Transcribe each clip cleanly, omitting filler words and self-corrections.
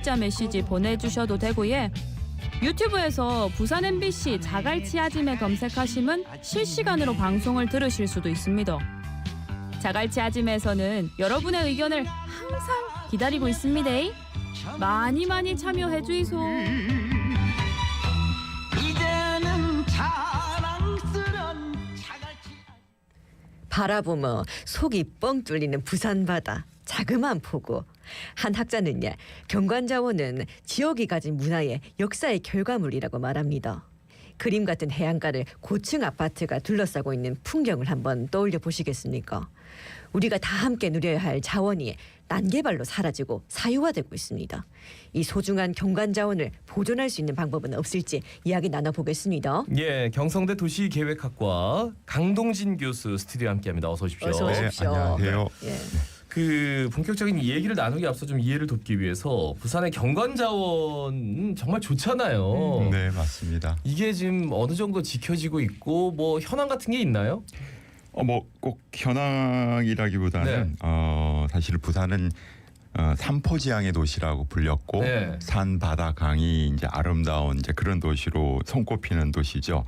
문자 메시지 보내주셔도 되고요. 유튜브에서 부산 MBC 자갈치 아지매 검색하시면 실시간으로 방송을 들으실 수도 있습니다. 자갈치 아지매에서는 여러분의 의견을 항상 기다리고 있습니다. 많이 많이 참여해 주이소. 이제는 자랑스런 자갈치 바라보며 속이 뻥 뚫리는 부산 바다, 자그마한 포구. 한 학자는요, 경관자원은 지역이 가진 문화의 역사의 결과물이라고 말합니다. 그림 같은 해안가를 고층 아파트가 둘러싸고 있는 풍경을 한번 떠올려 보시겠습니까? 우리가 다 함께 누려야 할 자원이 난개발로 사라지고 사유화되고 있습니다. 이 소중한 경관자원을 보존할 수 있는 방법은 없을지 이야기 나눠보겠습니다. 예, 경성대 도시계획학과 강동진 교수 스튜디오에 함께합니다. 어서 오십시오. 어서 오십시오. 네, 안녕하세요. 예. 그 본격적인 이 얘기를 나누기 앞서 좀 이해를 돕기 위해서 부산의 경관자원 정말 좋잖아요. 네, 맞습니다. 이게 지금 어느 정도 지켜지고 있고 뭐 현황 같은 게 있나요? 뭐 꼭 현황이라기보다는 사실 부산은 삼포지향의 도시라고 불렸고 네. 산, 바다, 강이 이제 아름다운 이제 그런 도시로 손꼽히는 도시죠.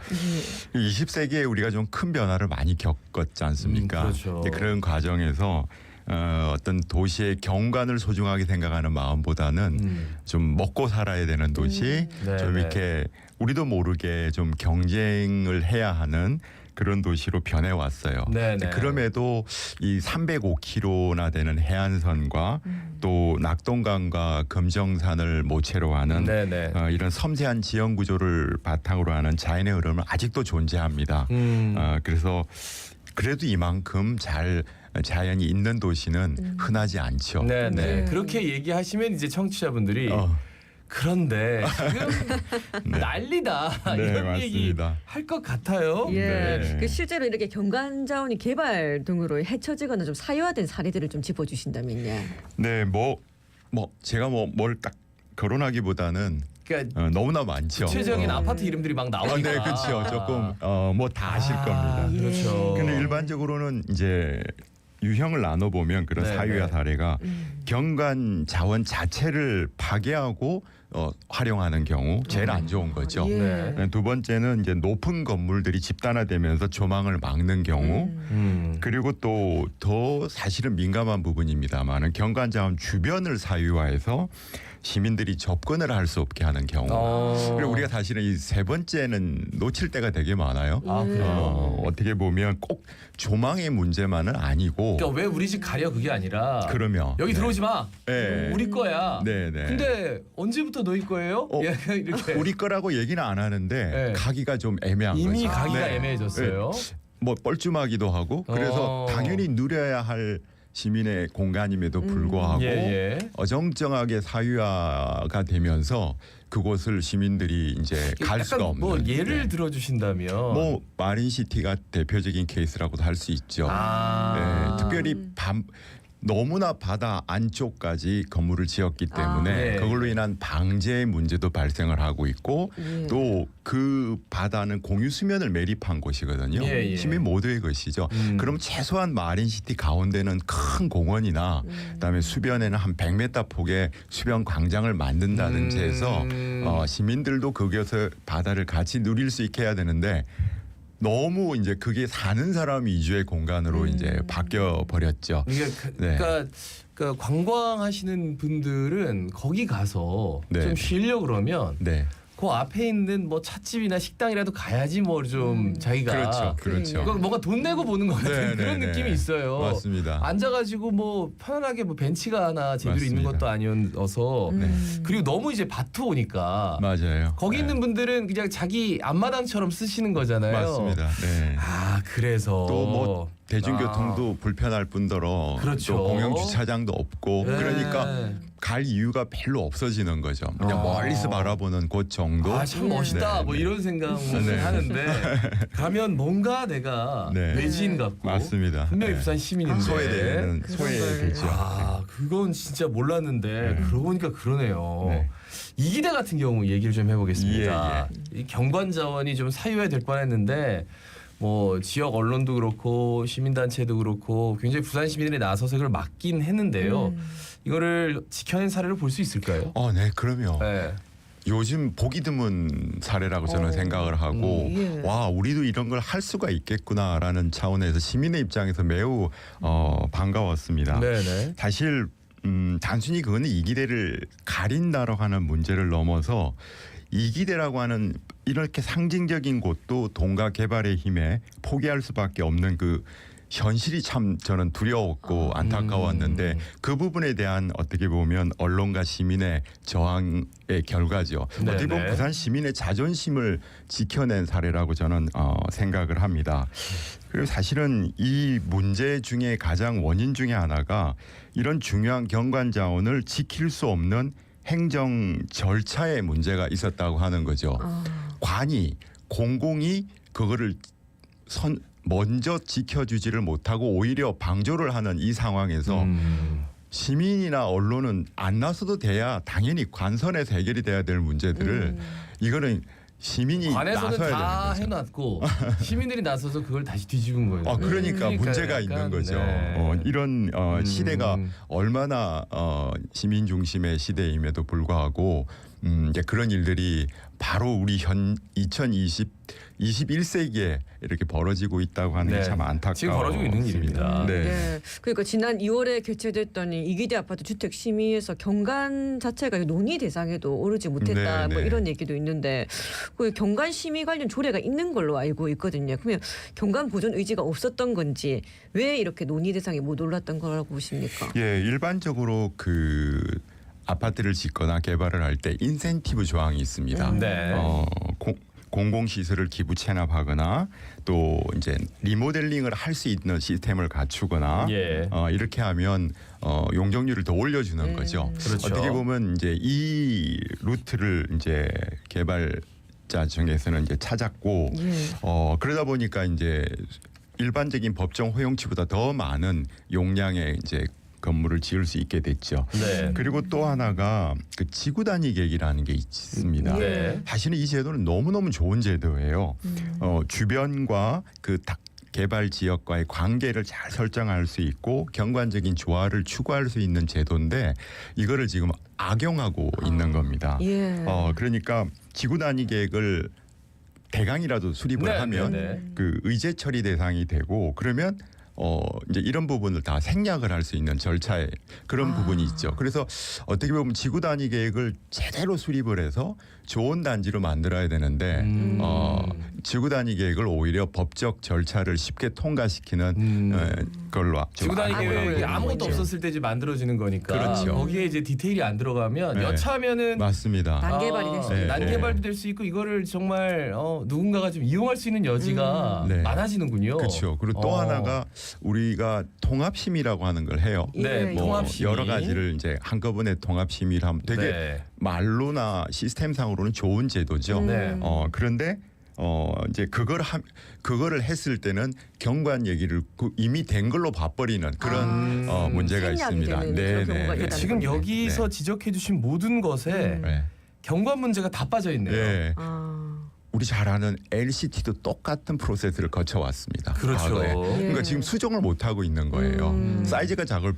20세기에 우리가 좀 큰 변화를 많이 겪었지 않습니까? 그렇죠. 이제 그런 과정에서 어떤 도시의 경관을 소중하게 생각하는 마음보다는 좀 먹고 살아야 되는 도시, 네, 좀 네. 이렇게 우리도 모르게 좀 경쟁을 해야 하는 그런 도시로 변해왔어요. 네, 네. 그럼에도 이 305km나 되는 해안선과 또 낙동강과 금정산을 모체로 하는 네, 네. 이런 섬세한 지형 구조를 바탕으로 하는 자연의 흐름은 아직도 존재합니다. 그래서 그래도 이만큼 잘 자연이 있는 도시는 흔하지 않죠. 네, 네. 그렇게 얘기하시면 이제 청취자분들이 그런데 지금 난리다 네, 이런 얘기 맞습니다. 할 것 같아요. 예, 네. 그 실제로 이렇게 경관자원이 개발 등으로 해쳐지거나 좀 사유화된 사례들을 좀 짚어주신다면요. 네, 뭐 제가 뭘 딱 거론하기보다는 그러니까 너무나 많죠. 구체적인 아파트 이름들이 막 나오니까. 네, 그렇죠. 조금 뭐 다 아실 겁니다. 예. 그렇죠. 근데 일반적으로는 이제 유형을 나눠보면 그런 네, 사유화 네. 사례가 경관 자원 자체를 파괴하고 활용하는 경우 제일 안 좋은 거죠. 예. 네. 두 번째는 이제 높은 건물들이 집단화되면서 조망을 막는 경우, 그리고 또 더 사실은 민감한 부분입니다만은 경관 자원 주변을 사유화해서 시민들이 접근을 할 수 없게 하는 경우. 그리고 우리가 사실은 이 세 번째는 놓칠 때가 되게 많아요. 아, 그래요? 어떻게 보면 꼭 조망의 문제만은 아니고. 그러니까 왜 우리 집 가려 그게 아니라 그러면 여기 들어오지 마. 네. 우리 거야. 네, 네. 근데 언제부터 너희 거예요? 예, 이렇게 우리 거라고 얘기는 안 하는데 네. 가기가 좀 애매한 이미 거죠. 가기가 네. 애매해졌어요. 뭐 뻘쭘하기도 하고 그래서 당연히 누려야 할 시민의 공간임에도 불구하고 예, 예. 어정쩡하게 사유화가 되면서 그곳을 시민들이 이제 갈 약간 수가 없는. 뭐 예를 네. 들어주신다면 뭐 마린시티가 대표적인 케이스라고도 할 수 있죠. 아. 네, 특별히 너무나 바다 안쪽까지 건물을 지었기 때문에 네. 그걸로 인한 방제 문제도 발생을 하고 있고 예. 또 그 바다는 공유 수면을 매립한 곳이거든요. 예, 예. 시민 모두의 것이죠. 그럼 최소한 마린시티 가운데는 큰 공원이나 그다음에 수변에는 한 100m 폭의 수변 광장을 만든다든지 해서 시민들도 거기에서 바다를 같이 누릴 수 있게 해야 되는데 너무 이제 그게 사는 사람 위주의 공간으로 이제 바뀌어 버렸죠. 네. 그러니까 관광하시는 분들은 거기 가서 네. 좀 쉬려고 그러면 네. 그 앞에 있는 뭐 찻집이나 식당이라도 가야지 뭐 좀 자기가 그렇죠. 그렇죠. 그러니까 뭔가 돈 내고 보는 것 같은 네, 그런 네, 느낌이 네. 있어요. 맞습니다. 앉아가지고 뭐 편안하게 뭐 벤치가 하나 제대로 있는 맞습니다. 것도 아니어서 그리고 너무 이제 밭으로 오니까 맞아요. 거기 네. 있는 분들은 그냥 자기 앞마당처럼 쓰시는 거잖아요. 맞습니다. 네. 아 그래서 또 뭐 대중교통도 불편할 뿐더러 그렇죠. 또 공영 주차장도 없고 네. 그러니까 갈 이유가 별로 없어지는 거죠. 그냥 멀리서 바라보는 곳 정도. 아 참 멋있다 네, 뭐 네. 이런 생각을 네. 하는데 가면 뭔가 내가 네. 외지인 같고 맞습니다. 분명히 네. 부산 시민인데 소외되는 그런 소외되죠. 아 그건 진짜 몰랐는데 그러고 보니까 그러네요. 네. 이기대 같은 경우 얘기를 좀 해보겠습니다. 예, 이 경관 자원이 좀 사유화될 뻔했는데 뭐 지역 언론도 그렇고 시민단체도 그렇고 굉장히 부산 시민들이 나서서 이걸 막긴 했는데요. 이거를 지켜낸 사례를 볼 수 있을까요? 네, 그럼요. 네. 요즘 보기 드문 사례라고 저는 생각을 하고 예. 와 우리도 이런 걸 할 수가 있겠구나라는 차원에서 시민의 입장에서 매우 반가웠습니다. 네네. 사실 단순히 그거는 이기대를 가린다라고 하는 문제를 넘어서 이기대라고 하는 이렇게 상징적인 곳도 동가 개발의 힘에 포기할 수밖에 없는 그 현실이 참 저는 두려웠고 안타까웠는데 그 부분에 대한 어떻게 보면 언론과 시민의 저항의 결과죠. 네네. 어떻게 보면 부산 시민의 자존심을 지켜낸 사례라고 저는 생각을 합니다. 그리고 사실은 이 문제 중에 가장 원인 중에 하나가 이런 중요한 경관 자원을 지킬 수 없는 행정 절차에 문제가 있었다고 하는 거죠. 관이 공공이 그거를 먼저 지켜주지를 못하고 오히려 방조를 하는 이 상황에서 시민이나 언론은 안 나서도 돼야 당연히 관선에서 해결이 돼야 될 문제들을 이거는 시민이 관에서는 나서야 다 되는 거죠. 해놨고 시민들이 나서서 그걸 다시 뒤집은 거예요. 그러니까 문제가 약간, 있는 거죠. 네. 이런 시대가 얼마나 시민 중심의 시대임에도 불구하고 이제 그런 일들이 바로 우리 현 21세기에 이렇게 벌어지고 있다고 하는 네. 게 참 안타까워. 지금 벌어지고 있는 일입니다. 네. 네. 그러니까 지난 2월에 개최됐던 이기대 아파트 주택 심의에서 경관 자체가 논의 대상에도 오르지 못했다. 네, 뭐 네. 이런 얘기도 있는데 그 경관 심의 관련 조례가 있는 걸로 알고 있거든요. 그러면 경관 보존 의지가 없었던 건지 왜 이렇게 논의 대상에 못 올랐던 거라고 보십니까? 예, 일반적으로 그 아파트를 짓거나 개발을 할 때 인센티브 조항이 있습니다. 네. 공공시설을 기부 체납하거나 또 이제 리모델링을 할 수 있는 시스템을 갖추거나 예. 이렇게 하면 용적률을 더 올려주는 거죠. 그렇죠. 어떻게 보면 이제 이 루트를 이제 개발자 중에서는 이제 찾았고 예. 그러다 보니까 이제 일반적인 법정 허용치보다 더 많은 용량의 이제 건물을 지을 수 있게 됐죠. 네. 그리고 또 하나가 그 지구 단위 계획이라는 게 있습니다. 네. 사실은 이 제도는 너무너무 좋은 제도예요. 주변과 그 개발 지역과의 관계를 잘 설정할 수 있고 경관적인 조화를 추구할 수 있는 제도인데 이거를 지금 악용하고 있는 겁니다. 예. 그러니까 지구 단위 계획을 대강이라도 수립을 네, 하면 네, 네. 그 의제 처리 대상이 되고 그러면 이제 이런 부분을 다 생략을 할 수 있는 절차에 그런 부분이 있죠. 그래서 어떻게 보면 지구 단위 계획을 제대로 수립을 해서 좋은 단지로 만들어야 되는데 지구 단위 계획을 오히려 법적 절차를 쉽게 통과시키는 걸로 좀 지구 단위 악용을 하고 계획이 있는 아무것도 거죠. 없었을 때 이제 만들어지는 거니까 그렇죠. 거기에 이제 디테일이 안 들어가면 네. 여차하면은 맞습니다. 난개발이 될 수 네, 있고. 난개발도 될 수 있고 이거를 정말 누군가가 좀 이용할 수 있는 여지가 네. 많아지는군요. 그렇죠. 그리고 또 하나가 우리가 통합심의라고 하는 걸 해요. 네, 예. 뭐 통합심의. 여러 가지를 이제 한꺼번에 통합심의를 하면 되게 네. 말로나 시스템상으로는 좋은 제도죠. 네. 그런데 이제 그거를 했을 때는 경관 얘기를 이미 된 걸로 봐버리는 그런 문제가 생략이 있습니다. 되는 그런 경우가 그러니까 있다는 지금 거네요. 여기서 지적해주신 모든 것에 네. 경관 문제가 다 빠져 있네요. 네. 아. 우리 잘 아는 LCT도 똑같은 프로세스를 거쳐왔습니다. 그렇죠. 과거에. 예. 그러니까 지금 수정을 못 하고 있는 거예요. 사이즈가 작을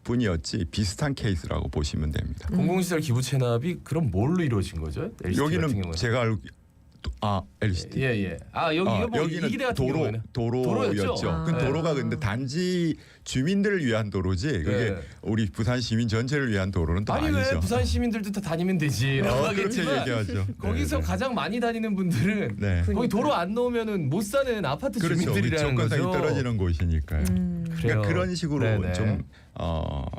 뿐이었지 비슷한 케이스라고 보시면 됩니다. 공공시설 기부 체납이 그럼 뭘로 이루어진 거죠? LCT 같은 여기는 경우는? 제가 알고 LCT. 예. 여기 이거 뭐 여기는 이기대 같은 경우에는 도로였죠. 도로였죠? 그 네. 도로가 근데 단지 주민들을 위한 도로지 그게 네. 우리 부산 시민 전체를 위한 도로는 또 아니 아니죠. 왜 부산 시민들도 다 다니면 되지라고 그렇게 하겠지만 얘기하죠. 거기서 네, 네. 가장 많이 다니는 분들은 네. 거기 도로 안 놓으면은 못 사는 아파트 그렇죠. 우리 주민들이라는 접근성이 거죠. 떨어지는 곳이니까요. 그래요. 그러니까 그런 식으로 네네. 좀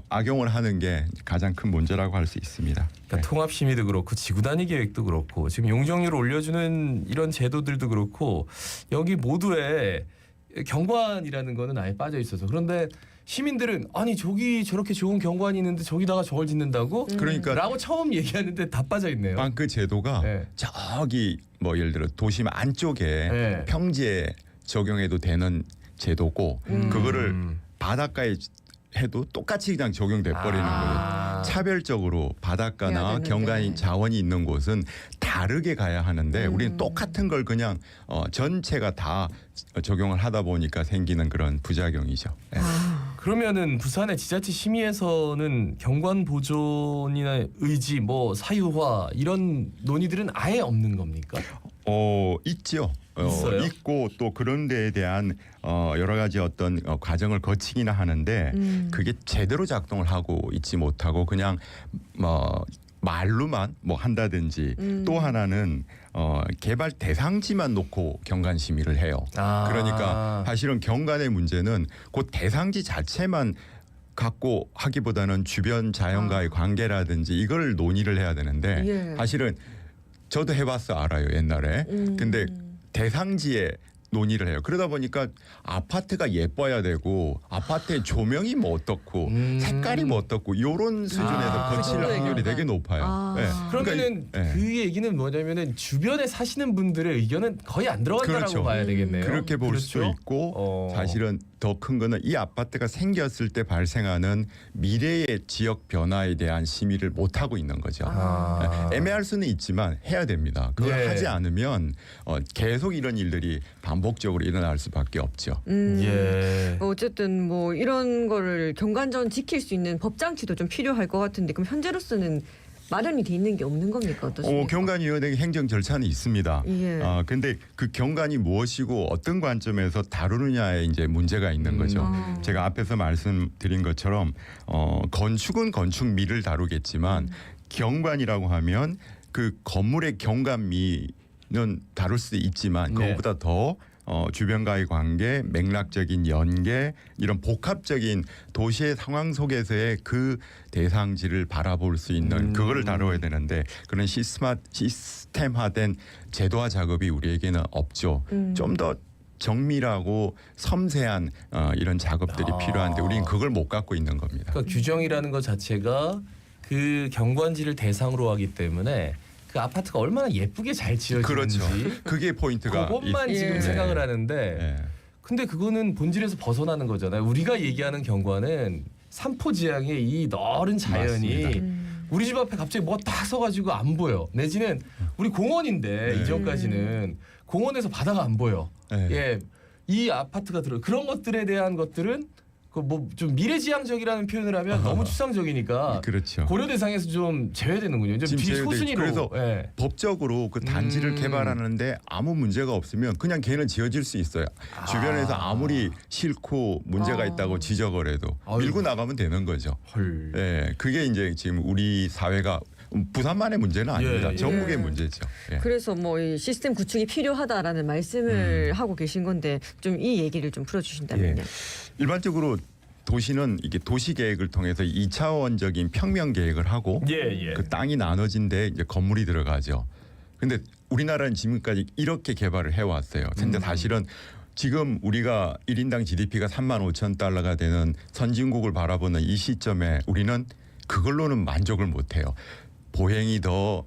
악용을 하는 게 가장 큰 문제라고 할 수 있습니다. 그러니까 통합심의도 그렇고 지구 단위 계획도 그렇고 지금 용적률을 올려주는 이런 제도들도 그렇고 여기 모두에 경관이라는 거는 아예 빠져 있어서 그런데 시민들은 아니 저기 저렇게 좋은 경관이 있는데 저기다가 저걸 짓는다고? 그러니까 라고 처음 얘기하는데 다 빠져 있네요. 그 제도가 네. 저기 뭐 예를 들어 도심 안쪽에 네. 평지에 적용해도 되는 제도고 그거를 바닷가에 해도 똑같이 그냥 적용돼 버리는 거예요. 차별적으로 해야 바닷가나 되는데. 경관 자원이 있는 곳은 다 다르게 가야 하는데 우리는 똑같은 걸 그냥 전체가 다 적용을 하다 보니까 생기는 그런 부작용이죠. 예. 그러면은 부산의 지자체 심의에서는 경관 보존이나 의지, 뭐 사유화 이런 논의들은 아예 없는 겁니까? 있죠. 있어요? 있고 또 그런 데에 대한 여러 가지 어떤 과정을 거치기나 하는데 그게 제대로 작동을 하고 있지 못하고 그냥 말로만 뭐 한다든지 또 하나는 개발 대상지만 놓고 경관 심의를 해요. 아. 그러니까 사실은 경관의 문제는 그 대상지 자체만 갖고 하기보다는 주변 자연과의 관계라든지 이걸 논의를 해야 되는데 예. 사실은 저도 해봤어 알아요 옛날에. 근데 대상지에 논의를 해요. 그러다 보니까 아파트가 예뻐야 되고 아파트의 조명이 뭐 어떻고 색깔이 뭐 어떻고 이런 수준에서 거칠 그 확률이 되게 높아요. 아. 네. 그러면은 그러니까, 그 얘기는 뭐냐면은 주변에 사시는 분들의 의견은 거의 안 들어간다라고 그렇죠. 봐야 되겠네요. 그렇게 볼 수도 그렇죠? 있고 사실은 더 큰 거는 이 아파트가 생겼을 때 발생하는 미래의 지역 변화에 대한 심의를 못 하고 있는 거죠. 아. 애매할 수는 있지만 해야 됩니다. 그걸 예. 하지 않으면 계속 이런 일들이 반복적으로 일어날 수밖에 없죠. 예. 어쨌든 뭐 이런 거를 경관자원 지킬 수 있는 법 장치도 좀 필요할 것 같은데 그럼 현재로서는 마련이 돼 있는 게 없는 겁니까? 어떠십니까? 경관위원회 행정 절차는 있습니다. 예. 근데 그 경관이 무엇이고 어떤 관점에서 다루느냐에 이제 문제가 있는 거죠. 제가 앞에서 말씀드린 것처럼 건축은 건축미를 다루겠지만 경관이라고 하면 그 건물의 경관미는 다룰 수 있지만 네. 그것보다 더 주변과의 관계, 맥락적인 연계 이런 복합적인 도시의 상황 속에서의 그 대상지를 바라볼 수 있는 그거를 다뤄야 되는데 그런 시스템화된 제도화 작업이 우리에게는 없죠. 좀 더 정밀하고 섬세한 이런 작업들이 필요한데 우리는 그걸 못 갖고 있는 겁니다. 그러니까 규정이라는 것 자체가 그 경관지를 대상으로 하기 때문에 그 아파트가 얼마나 예쁘게 잘 지어지는지 그렇죠. 그게 포인트가 그것만 지금 예. 생각을 하는데 예. 근데 그거는 본질에서 벗어나는 거잖아요. 우리가 얘기하는 경관은 삼포지향의 이 넓은 자연이 맞습니다. 우리 집 앞에 갑자기 뭐 딱 서가지고 안 보여. 내지는 우리 공원인데 네. 이전까지는 공원에서 바다가 안 보여. 네. 예, 이 아파트가 들어 그런 것들에 대한 것들은 그 뭐 좀 미래지향적이라는 표현을 하면 너무 추상적이니까 그렇죠. 고려 대상에서 좀 제외되는군요. 좀 지금 제외돼 비소순위로. 그래서 예. 법적으로 그 단지를 개발하는데 아무 문제가 없으면 그냥 걔는 지어질 수 있어요. 주변에서 아무리 싫고 문제가 있다고 지적을 해도 아유. 밀고 나가면 되는 거죠. 헐. 예, 그게 이제 지금 우리 사회가 부산만의 문제는 아닙니다. 예. 전국의 예. 문제죠. 예. 그래서 뭐 이 시스템 구축이 필요하다라는 말씀을 하고 계신 건데 좀 이 얘기를 좀 풀어주신다면요. 일반적으로 도시는 이게 도시 계획을 통해서 2차원적인 평면 계획을 하고 예. 그 땅이 나눠진 데 이제 건물이 들어가죠. 근데 우리나라는 지금까지 이렇게 개발을 해왔어요. 근데 사실은 지금 우리가 1인당 GDP가 35,000달러가 되는 선진국을 바라보는 이 시점에 우리는 그걸로는 만족을 못해요. 보행이 더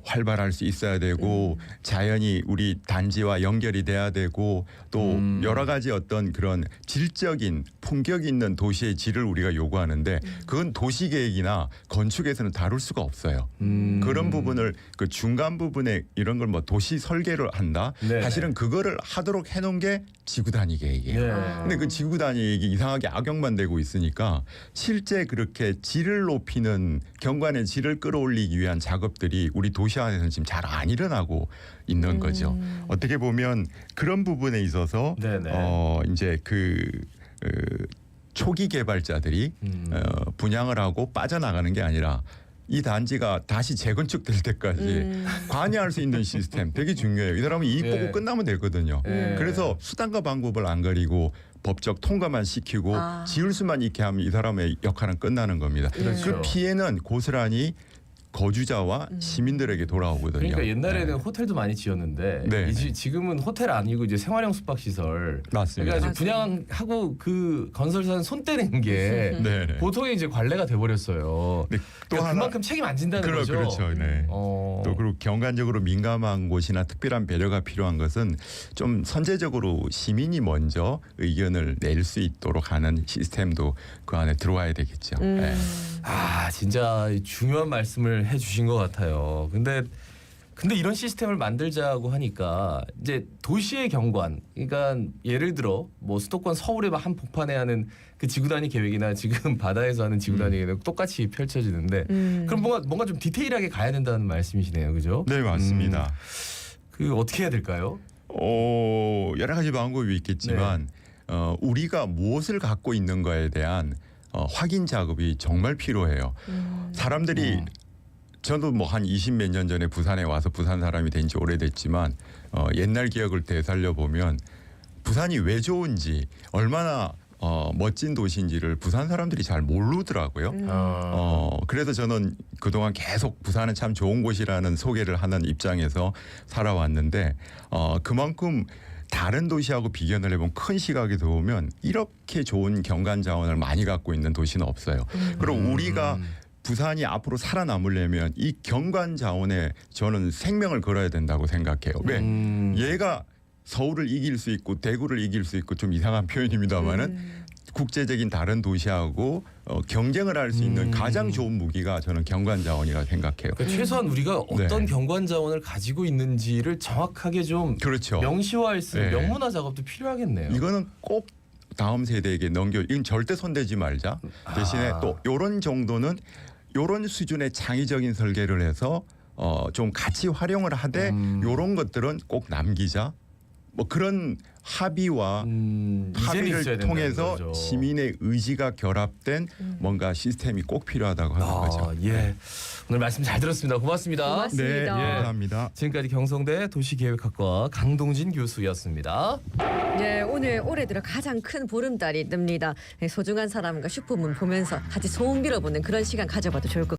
활발할 수 있어야 되고 자연이 우리 단지와 연결이 돼야 되고 또 여러 가지 어떤 그런 질적인 품격 있는 도시의 질을 우리가 요구하는데 그건 도시계획이나 건축에서는 다룰 수가 없어요. 그런 부분을 그 중간 부분에 이런 걸 뭐 도시 설계를 한다. 네네. 사실은 그거를 하도록 해놓은 게 지구 단위 계획이에요. 예. 근데 그 지구 단위획이 이상하게 악용만 되고 있으니까 실제 그렇게 질을 높이는 경관의 질을 끌어올리기 위한 작업들이 우리 도시안에서는 지금 잘 안 일어나고 있는 거죠. 어떻게 보면 그런 부분에 있어서 네네. 이제 초기 개발자들이 분양을 하고 빠져나가는 게 아니라 이 단지가 다시 재건축될 때까지 관여할 수 있는 시스템 되게 중요해요. 이 사람은 이익 보고 예. 끝나면 되거든요. 예. 그래서 수단과 방법을 안 가리고 법적 통과만 시키고 지을 수만 있게 하면 이 사람의 역할은 끝나는 겁니다. 그렇죠. 그 피해는 고스란히 거주자와 시민들에게 돌아오거든요. 그러니까 옛날에는 네. 호텔도 많이 지었는데 네. 지금은 호텔 아니고 이제 생활형 숙박시설. 맞습니다. 그러니까 분양하고 그 건설사는 손 떼는 게 네네. 보통의 이제 관례가 돼버렸어요. 네, 또 그러니까 하나 그만큼 책임 안 진다는 거죠. 그렇죠. 네. 또 그리고 경관적으로 민감한 곳이나 특별한 배려가 필요한 것은 좀 선제적으로 시민이 먼저 의견을 낼 수 있도록 하는 시스템도 그 안에 들어와야 되겠죠. 네. 진짜 중요한 말씀을 해주신 것 같아요. 근데 근데 이런 시스템을 만들자고 하니까 이제 도시의 경관, 그러니까 예를 들어 뭐 수도권 서울에 한 복판에 하는 그 지구 단위 계획이나 지금 바다에서 하는 지구 단위 계획은 똑같이 펼쳐지는데 그럼 뭔가 좀 디테일하게 가야 된다는 말씀이시네요, 그죠? 네, 맞습니다. 그 어떻게 해야 될까요? 여러 가지 방법이 있겠지만 우리가 무엇을 갖고 있는가에 대한 확인 작업이 정말 필요해요. 사람들이 저도 뭐 한 20몇 년 전에 부산에 와서 부산 사람이 된 지 오래됐지만 옛날 기억을 되살려 보면 부산이 왜 좋은지 얼마나 멋진 도시인지를 부산 사람들이 잘 모르더라고요. 그래서 저는 그동안 계속 부산은 참 좋은 곳이라는 소개를 하는 입장에서 살아왔는데 그만큼 다른 도시하고 비교를 해보면 큰 시각에서 보면 이렇게 좋은 경관 자원을 많이 갖고 있는 도시는 없어요. 그리고 우리가 부산이 앞으로 살아남으려면 이 경관 자원에 저는 생명을 걸어야 된다고 생각해요. 왜? 얘가 서울을 이길 수 있고 대구를 이길 수 있고 좀 이상한 표현입니다만은 국제적인 다른 도시하고 경쟁을 할 수 있는 가장 좋은 무기가 저는 경관 자원이라고 생각해요. 그러니까 최소한 우리가 어떤 네. 경관 자원을 가지고 있는지를 정확하게 좀 그렇죠. 명시화할 수 있는 네. 명문화 작업도 필요하겠네요. 이거는 꼭 다음 세대에게 이건 절대 손대지 말자. 대신에 또 이런 정도는 이런 수준의 창의적인 설계를 해서 좀 같이 활용을 하되 이런 것들은 꼭 남기자. 뭐 그런 합의와 이제는 있어야 합의를 된다는 통해서 거죠. 시민의 의지가 결합된 뭔가 시스템이 꼭 필요하다고 하는 거죠. 예. 오늘 말씀 잘 들었습니다. 고맙습니다. 고맙습니다. 네, 맞습니다. 감사합니다. 지금까지 경성대 도시계획학과 강동진 교수였습니다. 네, 오늘 올해 들어 가장 큰 보름달이 뜹니다. 소중한 사람과 슈퍼문 보면서 같이 소원 빌어보는 그런 시간 가져봐도 좋을 것 같아요.